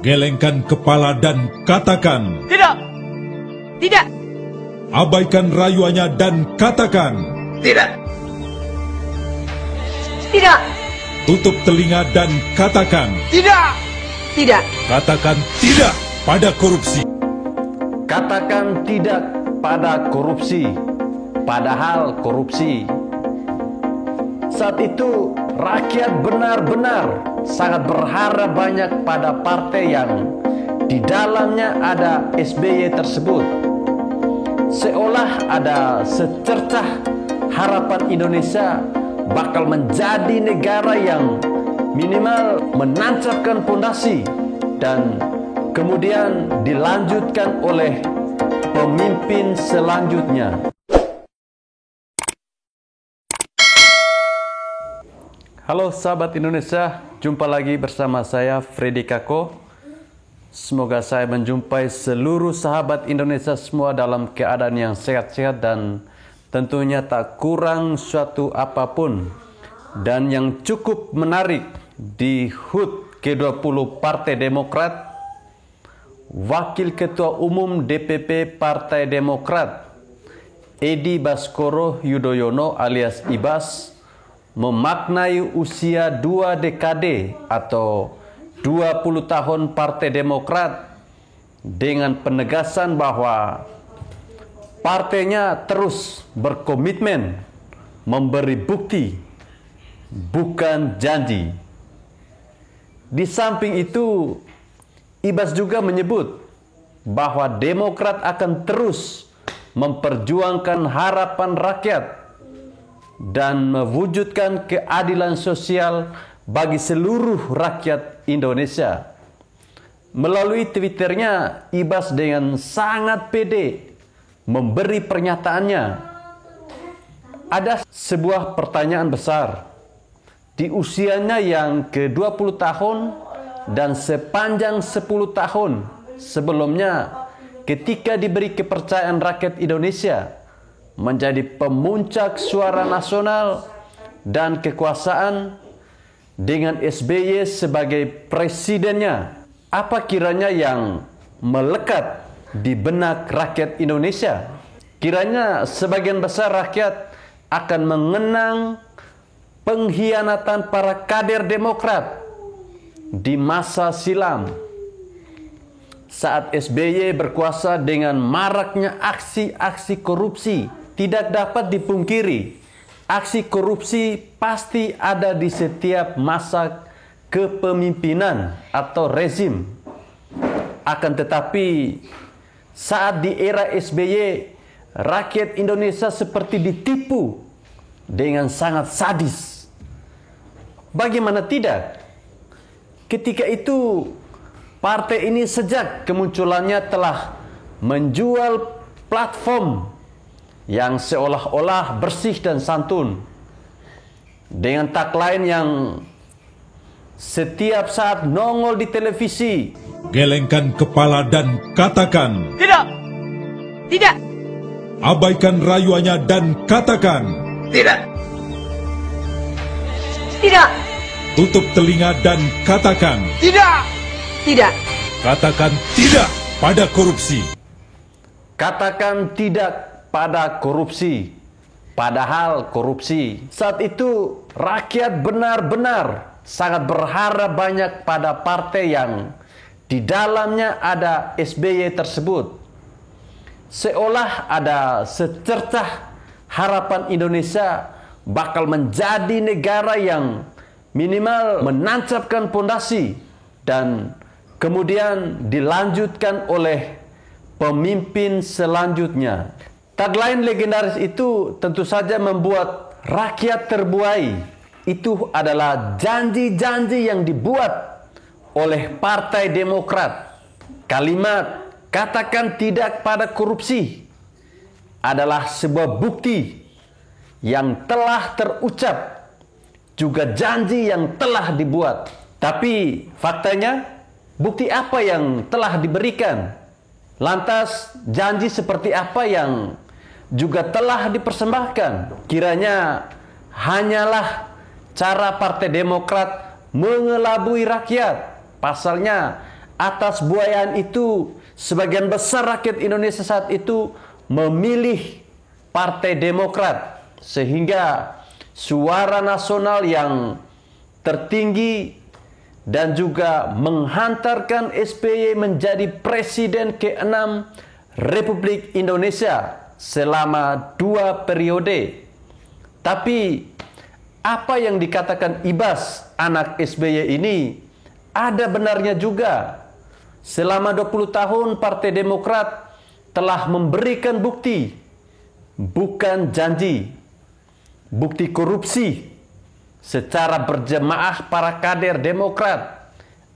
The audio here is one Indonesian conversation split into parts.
Gelengkan kepala dan katakan, Tidak! Tidak! abaikan rayuannya dan katakan, Tidak! Tidak! tutup telinga dan katakan, Tidak! Tidak! katakan tidak pada korupsi. Katakan tidak pada korupsi, padahal korupsi. Saat itu rakyat benar-benar sangat berharap banyak pada partai yang di dalamnya ada SBY tersebut. Seolah ada secercah harapan Indonesia bakal menjadi negara yang minimal menancapkan pondasi dan kemudian dilanjutkan oleh pemimpin selanjutnya. Halo sahabat Indonesia, jumpa lagi bersama saya Freddy Kako. Semoga saya menjumpai seluruh sahabat Indonesia semua dalam keadaan yang sehat-sehat dan tentunya tak kurang suatu apapun. Dan yang cukup menarik di HUT ke-20 Partai Demokrat, Wakil Ketua Umum DPP Partai Demokrat Edi Baskoro Yudhoyono alias Ibas memaknai usia 2 dekade atau 20 tahun Partai Demokrat dengan penegasan bahwa partainya terus berkomitmen memberi bukti, bukan janji. Di samping itu, Ibas juga menyebut bahwa Demokrat akan terus memperjuangkan harapan rakyat dan mewujudkan keadilan sosial bagi seluruh rakyat Indonesia. Melalui Twitternya, Ibas dengan sangat pede memberi pernyataannya. Ada sebuah pertanyaan besar. Di usianya yang ke-20 tahun dan sepanjang 10 tahun sebelumnya ketika diberi kepercayaan rakyat Indonesia menjadi pemuncak suara nasional dan kekuasaan dengan SBY sebagai presidennya, apa kiranya yang melekat di benak rakyat Indonesia? Kiranya sebagian besar rakyat akan mengenang pengkhianatan para kader Demokrat di masa silam saat SBY berkuasa dengan maraknya aksi-aksi korupsi. Tidak dapat dipungkiri, aksi korupsi pasti ada di setiap masa kepemimpinan atau rezim. Akan tetapi, saat di era SBY, rakyat Indonesia seperti ditipu dengan sangat sadis. Bagaimana tidak? Ketika itu, partai ini sejak kemunculannya telah menjual platform yang seolah-olah bersih dan santun dengan tagline yang setiap saat nongol di televisi. Gelengkan kepala dan katakan, Tidak! Tidak! abaikan rayuannya dan katakan, Tidak! Tidak! tutup telinga dan katakan, Tidak! Tidak! katakan tidak pada korupsi. Katakan tidak pada korupsi, padahal korupsi. Saat itu rakyat benar-benar sangat berharap banyak pada partai yang di dalamnya ada SBY tersebut. Seolah ada secercah harapan Indonesia bakal menjadi negara yang minimal menancapkan pondasi dan kemudian dilanjutkan oleh pemimpin selanjutnya. Tagline legendaris itu tentu saja membuat rakyat terbuai. Itu adalah janji-janji yang dibuat oleh Partai Demokrat. Kalimat katakan tidak pada korupsi adalah sebuah bukti yang telah terucap, juga janji yang telah dibuat. Tapi faktanya, bukti apa yang telah diberikan? Lantas janji seperti apa yang juga telah dipersembahkan? Kiranya hanyalah cara Partai Demokrat mengelabui rakyat. Pasalnya atas buayaan itu, sebagian besar rakyat Indonesia saat itu memilih Partai Demokrat, sehingga suara nasional yang tertinggi dan juga menghantarkan SBY menjadi Presiden ke-6 Republik Indonesia selama 2 periode. Tapi apa yang dikatakan Ibas, anak SBY ini, ada benarnya juga. Selama 20 tahun Partai Demokrat telah memberikan bukti, bukan janji, bukti korupsi secara berjemaah para kader Demokrat.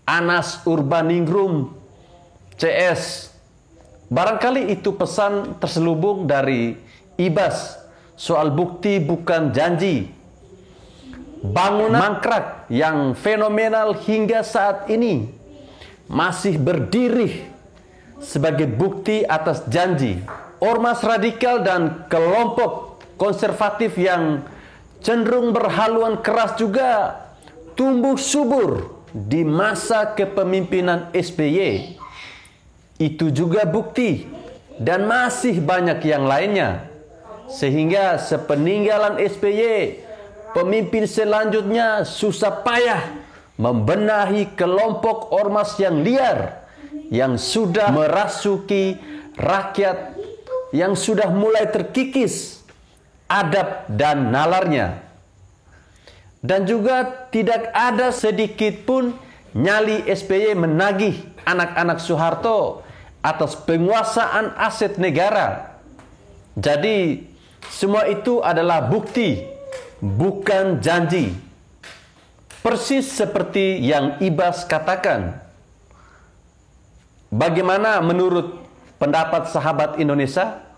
Anas Urbaningrum CS. Barangkali itu pesan terselubung dari Ibas soal bukti bukan janji. Bangunan mangkrak yang fenomenal hingga saat ini masih berdiri sebagai bukti atas janji. Ormas radikal dan kelompok konservatif yang cenderung berhaluan keras juga tumbuh subur di masa kepemimpinan SBY. Itu juga bukti, dan masih banyak yang lainnya. Sehingga sepeninggalan SBY, pemimpin selanjutnya susah payah membenahi kelompok ormas yang liar, yang sudah merasuki rakyat, yang sudah mulai terkikis adab dan nalarnya. Dan juga tidak ada sedikit pun nyali SBY menagih anak-anak Soeharto atas penguasaan aset negara. Jadi semua itu adalah bukti, bukan janji. Persis seperti yang Ibas katakan. Bagaimana menurut pendapat sahabat Indonesia?